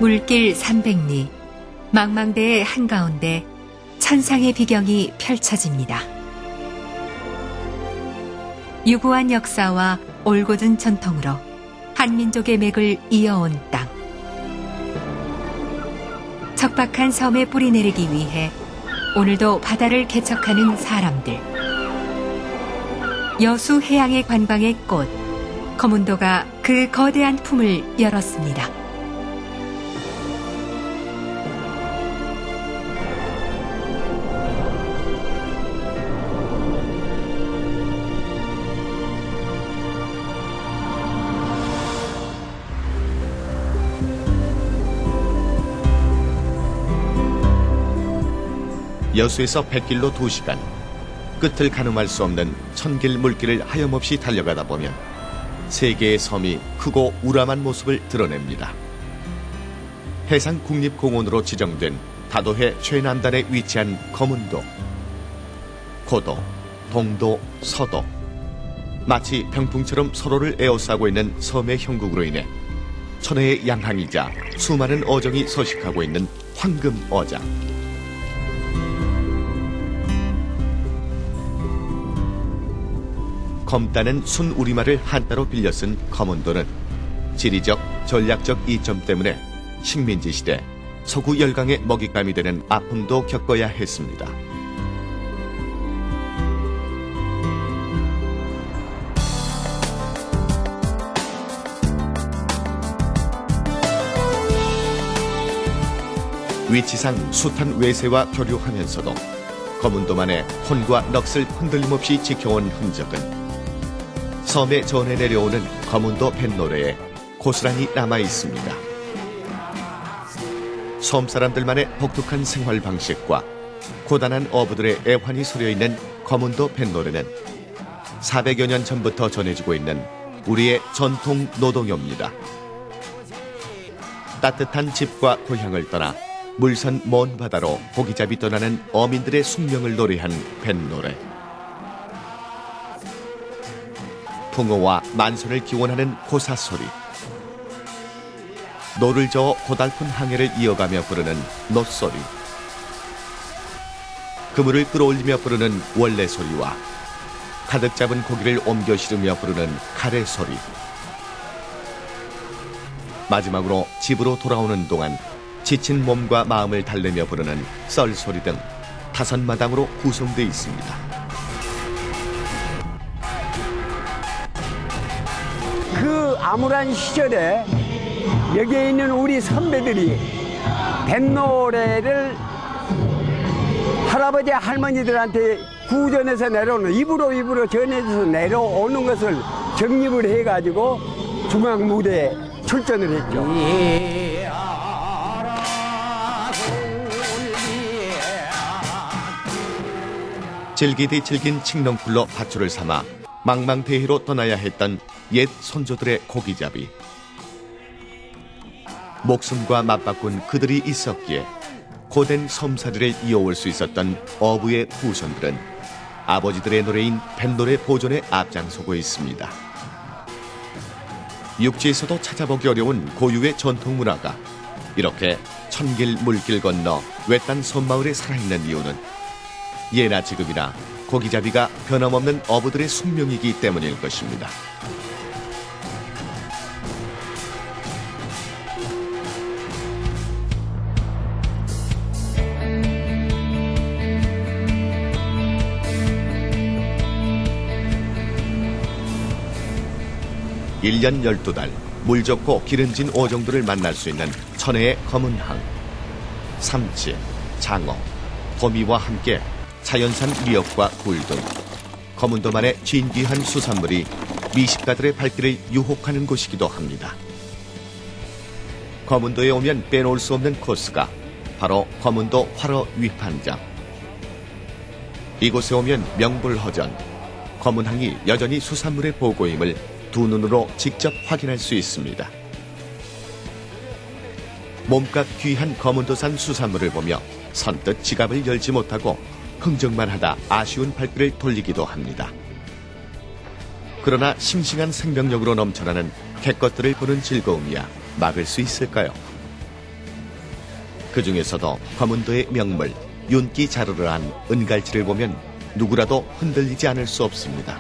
물길 300리, 망망대해 한가운데 천상의 비경이 펼쳐집니다. 유구한 역사와 올곧은 전통으로 한민족의 맥을 이어온 땅. 척박한 섬에 뿌리내리기 위해 오늘도 바다를 개척하는 사람들. 여수 해양의 관광의 꽃, 거문도가 그 거대한 품을 열었습니다. 여수에서 100길로 2시간, 끝을 가늠할 수 없는 천길 물길을 하염없이 달려가다 보면 세 개의 섬이 크고 우람한 모습을 드러냅니다. 해상국립공원으로 지정된 다도해 최남단에 위치한 거문도. 고도, 동도, 서도, 마치 병풍처럼 서로를 에워싸고 있는 섬의 형국으로 인해 천혜의 양항이자 수많은 어정이 서식하고 있는 황금어장. 검다는 순우리말을 한자로 빌려 쓴 거문도는 지리적, 전략적 이점 때문에 식민지 시대 서구 열강의 먹잇감이 되는 아픔도 겪어야 했습니다. 위치상 숱한 외세와 교류하면서도 거문도만의 혼과 넋을 흔들림없이 지켜온 흔적은 섬에 전해 내려오는 거문도 뱃노래에 고스란히 남아 있습니다. 섬 사람들만의 독특한 생활 방식과 고단한 어부들의 애환이 서려 있는 거문도 뱃노래는 400여 년 전부터 전해지고 있는 우리의 전통 노동요입니다. 따뜻한 집과 고향을 떠나 물선 먼 바다로 고기잡이 떠나는 어민들의 숙명을 노래한 뱃노래. 풍어와 만선을 기원하는 고사소리, 노를 저어 고달픈 항해를 이어가며 부르는 놋소리, 그물을 끌어올리며 부르는 원래소리와 가득 잡은 고기를 옮겨 실으며 부르는 가래소리, 마지막으로 집으로 돌아오는 동안 지친 몸과 마음을 달래며 부르는 썰소리 등 5마당으로 구성되어 있습니다. 그 암울한 시절에 여기에 있는 우리 선배들이 뱃노래를 할아버지 할머니들한테 구전에서 내려오는 입으로 전해져서 내려오는 것을 정립을 해가지고 중앙 무대에 출전을 했죠. 질기디 질긴 칡넝풀로 밧줄을 삼아 망망대해로 떠나야 했던 옛 선조들의 고기잡이. 목숨과 맞바꾼 그들이 있었기에 고된 섬살이를 이어올 수 있었던 어부의 후손들은 아버지들의 노래인 뱃노래 보존에 앞장서고 있습니다. 육지에서도 찾아보기 어려운 고유의 전통 문화가 이렇게 천길 물길 건너 외딴 섬마을에 살아있는 이유는 예나 지금이나 고기잡이가 변함없는 어부들의 숙명이기 때문일 것입니다. (1년 12달) 물 좋고 기름진 어종들을 만날 수 있는 천혜의 검은항. 삼치, 장어, 도미와 함께 자연산 미역과 굴 등 거문도만의 진귀한 수산물이 미식가들의 발길을 유혹하는 곳이기도 합니다. 거문도에 오면 빼놓을 수 없는 코스가 바로 거문도 활어 위판장. 이곳에 오면 명불허전, 거문항이 여전히 수산물의 보고임을 두 눈으로 직접 확인할 수 있습니다. 몸값 귀한 거문도산 수산물을 보며 선뜻 지갑을 열지 못하고 흥정만 하다 아쉬운 발길을 돌리기도 합니다. 그러나 싱싱한 생명력으로 넘쳐나는 객것들을 보는 즐거움이야 막을 수 있을까요? 그 중에서도 거문도의 명물 윤기 자르르한 은갈치를 보면 누구라도 흔들리지 않을 수 없습니다.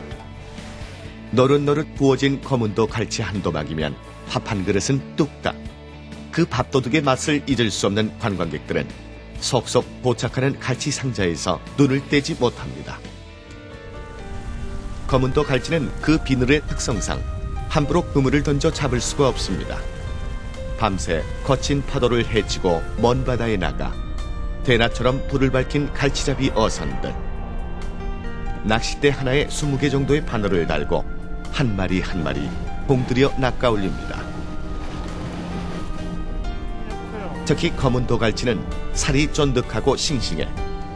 노릇노릇 구워진 거문도 갈치 한 도막이면 밥 한 그릇은 뚝딱. 그 밥도둑의 맛을 잊을 수 없는 관광객들은 속속 도착하는 갈치 상자에서 눈을 떼지 못합니다. 거문도 갈치는 그 비늘의 특성상 함부로 그물을 던져 잡을 수가 없습니다. 밤새 거친 파도를 헤치고 먼 바다에 나가 대낮처럼 불을 밝힌 갈치잡이 어선들. 낚싯대 하나에 20개 정도의 바늘을 달고 한 마리 한 마리 공들여 낚아올립니다. 특히 거문도 갈치는 살이 쫀득하고 싱싱해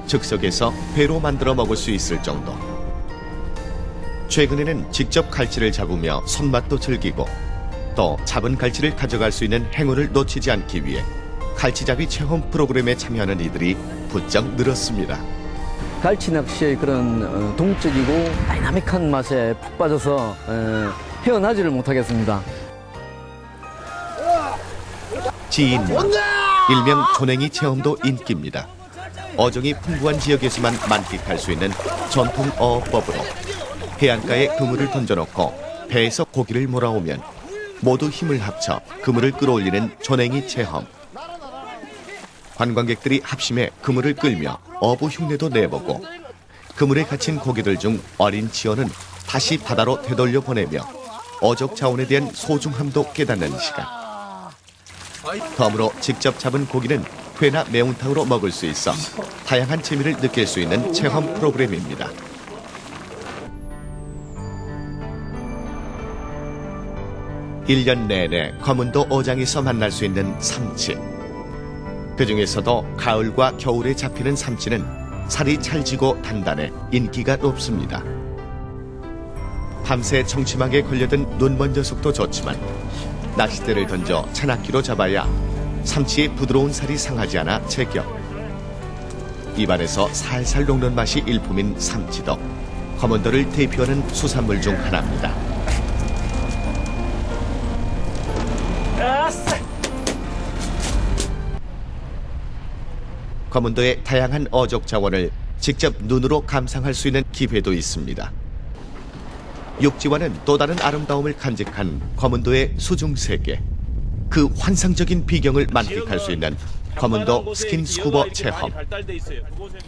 즉석에서 회로 만들어 먹을 수 있을 정도. 최근에는 직접 갈치를 잡으며 손맛도 즐기고 또 잡은 갈치를 가져갈 수 있는 행운을 놓치지 않기 위해 갈치잡이 체험 프로그램에 참여하는 이들이 부쩍 늘었습니다. 갈치 낚시의 그런 동적이고 다이나믹한 맛에 푹 빠져서 헤어나지를 못하겠습니다. 지인맛, 일명 조냉이 체험도 인기입니다. 어종이 풍부한 지역에서만 만끽할 수 있는 전통 어업법으로 해안가에 그물을 던져놓고 배에서 고기를 몰아오면 모두 힘을 합쳐 그물을 끌어올리는 조냉이 체험. 관광객들이 합심해 그물을 끌며 어부 흉내도 내보고 그물에 갇힌 고기들 중 어린 지어는 다시 바다로 되돌려 보내며 어족 자원에 대한 소중함도 깨닫는 시간. 덤으로 직접 잡은 고기는 회나 매운탕으로 먹을 수 있어 다양한 재미를 느낄 수 있는 체험 프로그램입니다. 일 년 내내 거문도 어장에서 만날 수 있는 삼치. 그 중에서도 가을과 겨울에 잡히는 삼치는 살이 찰지고 단단해 인기가 높습니다. 밤새 청심하게 걸려든 눈먼 녀석도 좋지만 낚싯대를 던져 차낚기로 잡아야 삼치의 부드러운 살이 상하지 않아 제격. 입안에서 살살 녹는 맛이 일품인 삼치도 거문도를 대표하는 수산물 중 하나입니다. 거문도의 다양한 어족 자원을 직접 눈으로 감상할 수 있는 기회도 있습니다. 육지와는 또 다른 아름다움을 간직한 거문도의 수중세계. 그 환상적인 비경을 만끽할 수 있는 거문도 스킨 스쿠버 체험.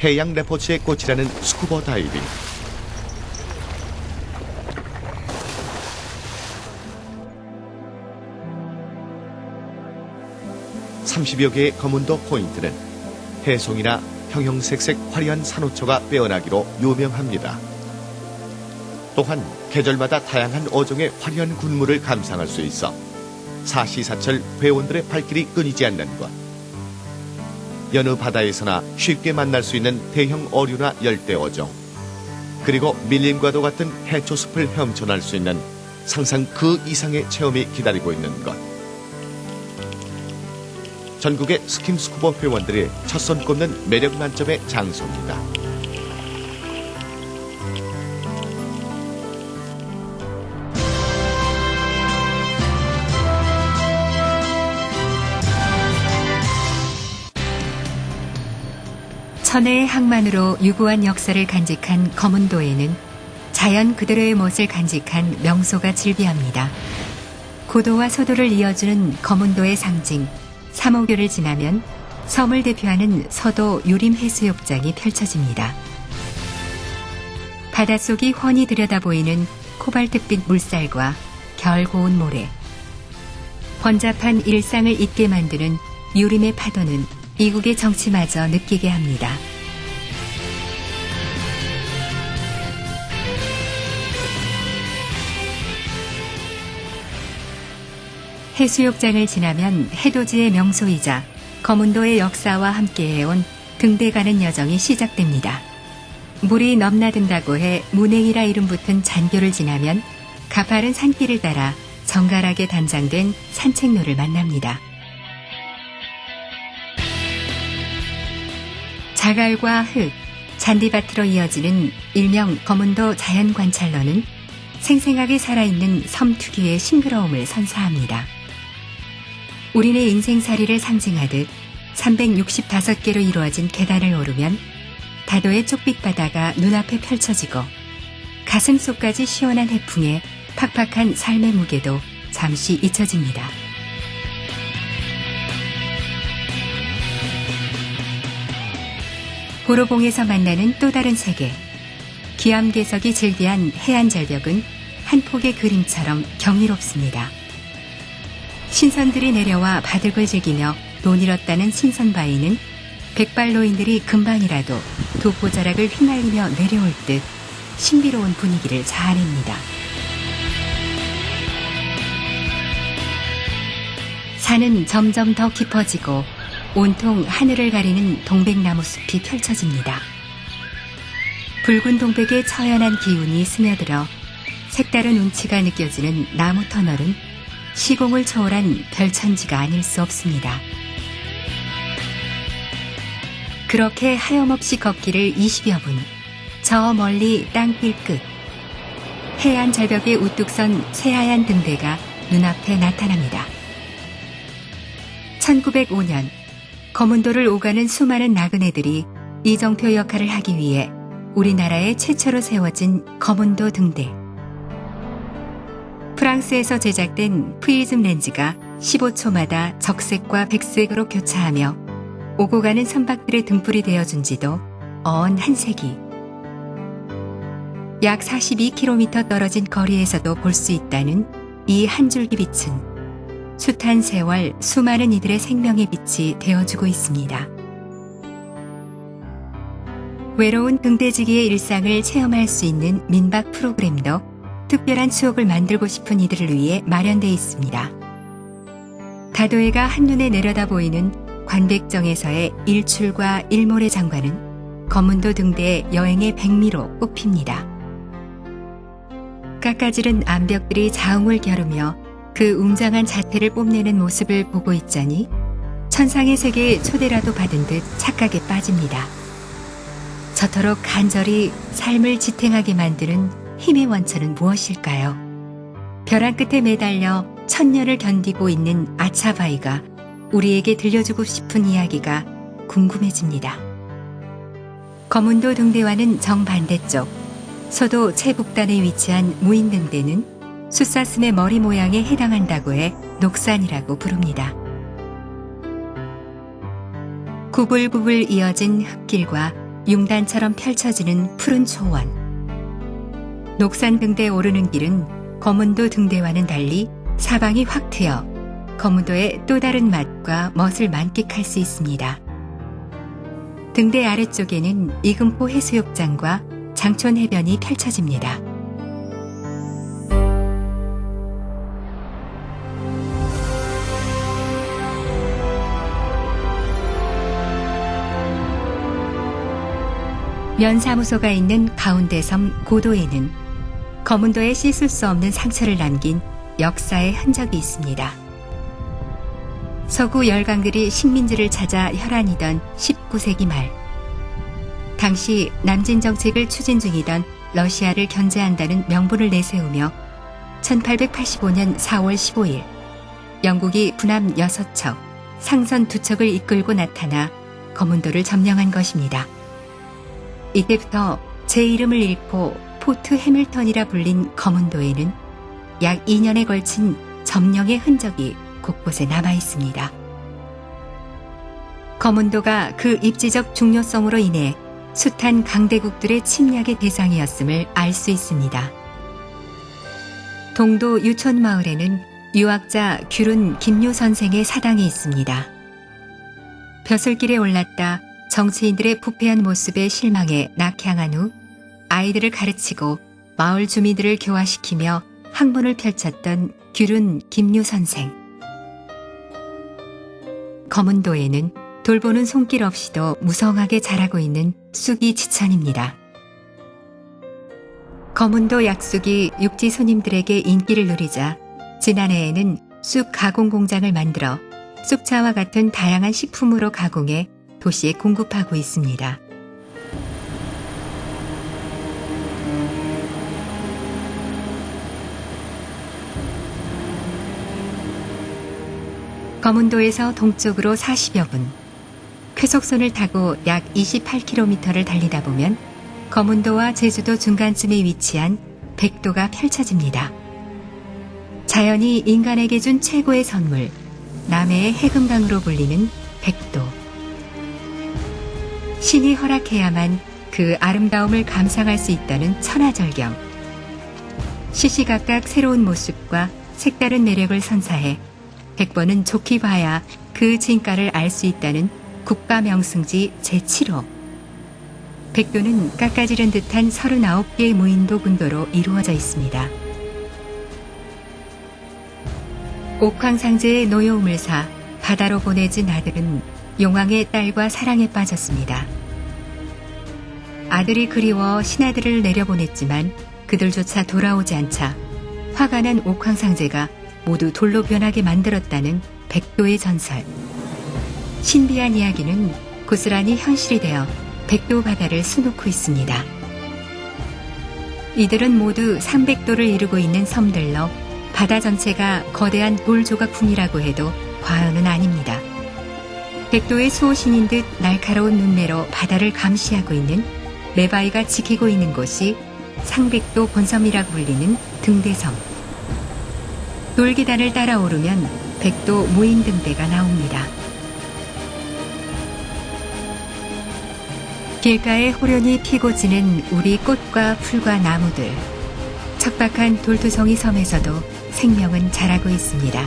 해양 레포츠의 꽃이라는 스쿠버 다이빙. (30여) 개의 거문도 포인트는 해송이나 형형색색 화려한 산호초가 빼어나기로 유명합니다. 또한 계절마다 다양한 어종의 화려한 군무를 감상할 수 있어 사시사철 회원들의 발길이 끊이지 않는 것. 여느 바다에서나 쉽게 만날 수 있는 대형 어류나 열대 어종, 그리고 밀림과도 같은 해초숲을 헤엄쳐날 수 있는 상상 그 이상의 체험이 기다리고 있는 것. 전국의 스킨스쿠버 회원들이 첫손 꼽는 매력 만점의 장소입니다. 천혜의 항만으로 유구한 역사를 간직한 거문도에는 자연 그대로의 멋을 간직한 명소가 즐비합니다. 고도와 소도를 이어주는 거문도의 상징 삼호교를 지나면 섬을 대표하는 서도 유림해수욕장이 펼쳐집니다. 바닷속이 훤히 들여다보이는 코발트빛 물살과 결 고운 모래, 번잡한 일상을 잊게 만드는 유림의 파도는 이국의 정취마저 느끼게 합니다. 해수욕장을 지나면 해돋이의 명소이자 거문도의 역사와 함께해온 등대 가는 여정이 시작됩니다. 물이 넘나든다고 해 문행이라 이름 붙은 잔교를 지나면 가파른 산길을 따라 정갈하게 단장된 산책로를 만납니다. 자갈과 흙, 잔디밭으로 이어지는 일명 거문도 자연관찰로는 생생하게 살아있는 섬 특유의 싱그러움을 선사합니다. 우리네 인생살이를 상징하듯 365개로 이루어진 계단을 오르면 다도의 쪽빛 바다가 눈앞에 펼쳐지고 가슴 속까지 시원한 해풍에 팍팍한 삶의 무게도 잠시 잊혀집니다. 보로봉에서 만나는 또 다른 세계. 기암괴석이 즐비한 해안 절벽은 한 폭의 그림처럼 경이롭습니다. 신선들이 내려와 바둑을 즐기며 돈 잃었다는 신선바위는 백발노인들이 금방이라도 독보자락을 휘날리며 내려올 듯 신비로운 분위기를 자아냅니다. 산은 점점 더 깊어지고 온통 하늘을 가리는 동백나무 숲이 펼쳐집니다. 붉은 동백의 처연한 기운이 스며들어 색다른 운치가 느껴지는 나무 터널은 시공을 초월한 별천지가 아닐 수 없습니다. 그렇게 하염없이 걷기를 20여 분, 저 멀리 땅길 끝, 해안 절벽에 우뚝 선 새하얀 등대가 눈앞에 나타납니다. 1905년 거문도를 오가는 수많은 나그네들이 이정표 역할을 하기 위해 우리나라에 최초로 세워진 거문도 등대. 프랑스에서 제작된 프리즘 렌즈가 15초마다 적색과 백색으로 교차하며 오고 가는 선박들의 등불이 되어준 지도 어언 한 세기. 약 42km 떨어진 거리에서도 볼 수 있다는 이 한 줄기 빛은 숱한 세월 수많은 이들의 생명의 빛이 되어주고 있습니다. 외로운 등대지기의 일상을 체험할 수 있는 민박 프로그램도 특별한 추억을 만들고 싶은 이들을 위해 마련되어 있습니다. 다도해가 한눈에 내려다 보이는 관백정에서의 일출과 일몰의 장관은 거문도 등대의 여행의 백미로 꼽힙니다. 깎아지른 암벽들이 자웅을 겨루며 그 웅장한 자태를 뽐내는 모습을 보고 있자니 천상의 세계의 초대라도 받은 듯 착각에 빠집니다. 저토록 간절히 삶을 지탱하게 만드는 힘의 원천은 무엇일까요? 벼랑 끝에 매달려 천년을 견디고 있는 아차바이가 우리에게 들려주고 싶은 이야기가 궁금해집니다. 거문도 등대와는 정반대쪽 서도 최북단에 위치한 무인등대는 숫사슴의 머리 모양에 해당한다고 해 녹산이라고 부릅니다. 구불구불 이어진 흙길과 융단처럼 펼쳐지는 푸른 초원. 녹산 등대에 오르는 길은 거문도 등대와는 달리 사방이 확 트여 거문도의 또 다른 맛과 멋을 만끽할 수 있습니다. 등대 아래쪽에는 이금포 해수욕장과 장촌 해변이 펼쳐집니다. 면사무소가 있는 가운데 섬 고도에는 거문도에 씻을 수 없는 상처를 남긴 역사의 흔적이 있습니다. 서구 열강들이 식민지를 찾아 혈안이던 19세기 말, 당시 남진 정책을 추진 중이던 러시아를 견제한다는 명분을 내세우며 1885년 4월 15일 영국이 군함 6척, 상선 2척을 이끌고 나타나 거문도를 점령한 것입니다. 이때부터 제 이름을 잃고 포트 해밀턴이라 불린 거문도에는 약 2년에 걸친 점령의 흔적이 곳곳에 남아 있습니다. 거문도가 그 입지적 중요성으로 인해 숱한 강대국들의 침략의 대상이었음을 알 수 있습니다. 동도 유촌마을에는 유학자 귤은 김유 선생의 사당이 있습니다. 벼슬길에 올랐다 정치인들의 부패한 모습에 실망해 낙향한 후 아이들을 가르치고 마을 주민들을 교화시키며 학문을 펼쳤던 귤은 김유 선생. 거문도에는 돌보는 손길 없이도 무성하게 자라고 있는 쑥이 지천입니다. 거문도 약쑥이 육지 손님들에게 인기를 누리자 지난해에는 쑥 가공 공장을 만들어 쑥차와 같은 다양한 식품으로 가공해 도시에 공급하고 있습니다. 거문도에서 동쪽으로 40여 분, 쾌속선을 타고 약 28km를 달리다 보면 거문도와 제주도 중간쯤에 위치한 백도가 펼쳐집니다. 자연이 인간에게 준 최고의 선물, 남해의 해금강으로 불리는 백도. 신이 허락해야만 그 아름다움을 감상할 수 있다는 천하절경. 시시각각 새로운 모습과 색다른 매력을 선사해 100번은 좋게 봐야 그 진가를 알 수 있다는 국가명승지 제7호. 백도는 깎아지른 듯한 39개의 무인도 군도로 이루어져 있습니다. 옥황상제의 노여움을 사 바다로 보내진 아들은 용왕의 딸과 사랑에 빠졌습니다. 아들이 그리워 신하들을 내려보냈지만 그들조차 돌아오지 않자 화가 난 옥황상제가 모두 돌로 변하게 만들었다는 백도의 전설. 신비한 이야기는 고스란히 현실이 되어 백도 바다를 수놓고 있습니다. 이들은 모두 300도를 이루고 있는 섬들로 바다 전체가 거대한 돌 조각품이라고 해도 과언은 아닙니다. 백도의 수호신인 듯 날카로운 눈매로 바다를 감시하고 있는 매바위가 지키고 있는 곳이 상백도 본섬이라고 불리는 등대섬. 돌계단을 따라 오르면 백도 무인등대가 나옵니다. 길가에 호련히 피고 지는 우리 꽃과 풀과 나무들. 척박한 돌투성이 섬에서도 생명은 자라고 있습니다.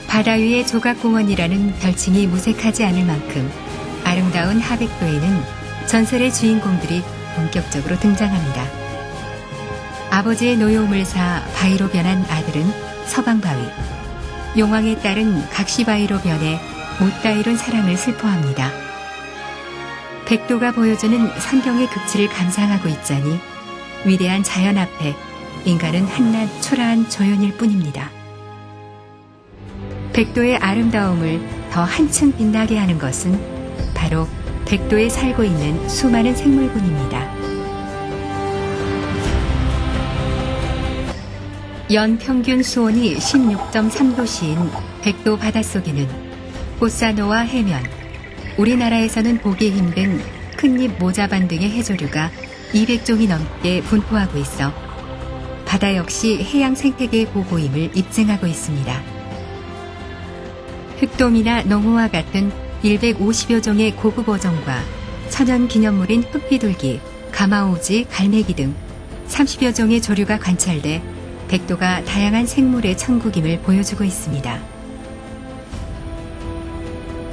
바다 위의 조각공원이라는 별칭이 무색하지 않을 만큼 아름다운 하백도에는 전설의 주인공들이 본격적으로 등장합니다. 아버지의 노여움을 사 바위로 변한 아들은 서방바위, 용왕의 딸은 각시바위로 변해 못다 이룬 사랑을 슬퍼합니다. 백도가 보여주는 선경의 극치를 감상하고 있자니 위대한 자연 앞에 인간은 한낱 초라한 조연일 뿐입니다. 백도의 아름다움을 더 한층 빛나게 하는 것은 바로 백도에 살고 있는 수많은 생물군입니다. 연평균 수온이 16.3도씨인 백도 바닷속에는 꽃사노와 해면, 우리나라에서는 보기 힘든 큰잎 모자반 등의 해조류가 200종이 넘게 분포하고 있어 바다 역시 해양 생태계의 보고임을 입증하고 있습니다. 흑돔이나 농어와 같은 150여 종의 고급 어종과 천연 기념물인 흑비둘기, 가마오지, 갈매기 등 30여 종의 조류가 관찰돼 백도가 다양한 생물의 천국임을 보여주고 있습니다.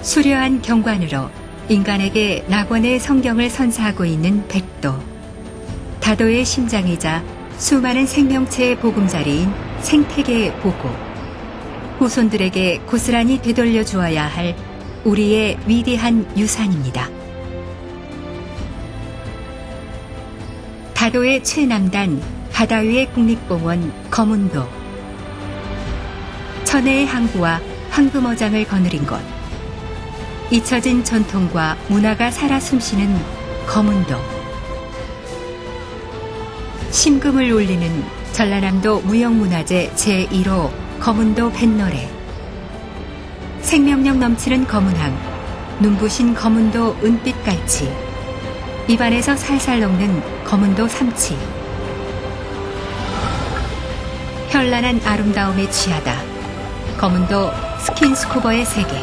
수려한 경관으로 인간에게 낙원의 성경을 선사하고 있는 백도. 다도의 심장이자 수많은 생명체의 보금자리인 생태계의 보고. 후손들에게 고스란히 되돌려 주어야 할 우리의 위대한 유산입니다. 다도의 최남단 바다 위의 국립공원 거문도. 천혜의 항구와 황금어장을 거느린 곳. 잊혀진 전통과 문화가 살아 숨쉬는 거문도. 심금을 울리는 전라남도 무형문화재 제1호 거문도 뱃노래. 생명력 넘치는 거문항, 눈부신 거문도 은빛갈치. 입안에서 살살 녹는 거문도 삼치. 현란한 아름다움에 취하다. 거문도 스킨스쿠버의 세계.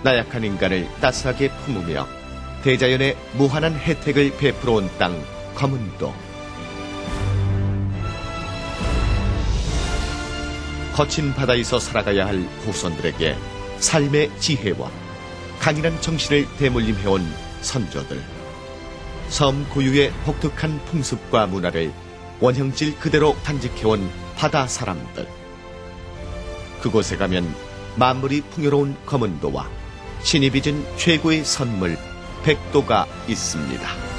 나약한 인간을 따스하게 품으며 대자연의 무한한 혜택을 베풀어 온 땅 거문도. 거친 바다에서 살아가야 할 후손들에게 삶의 지혜와 강인한 정신을 대물림해온 선조들. 섬 고유의 독특한 풍습과 문화를 원형질 그대로 간직해온 바다 사람들. 그곳에 가면 만물이 풍요로운 거문도와 신이 빚은 최고의 선물 백도가 있습니다.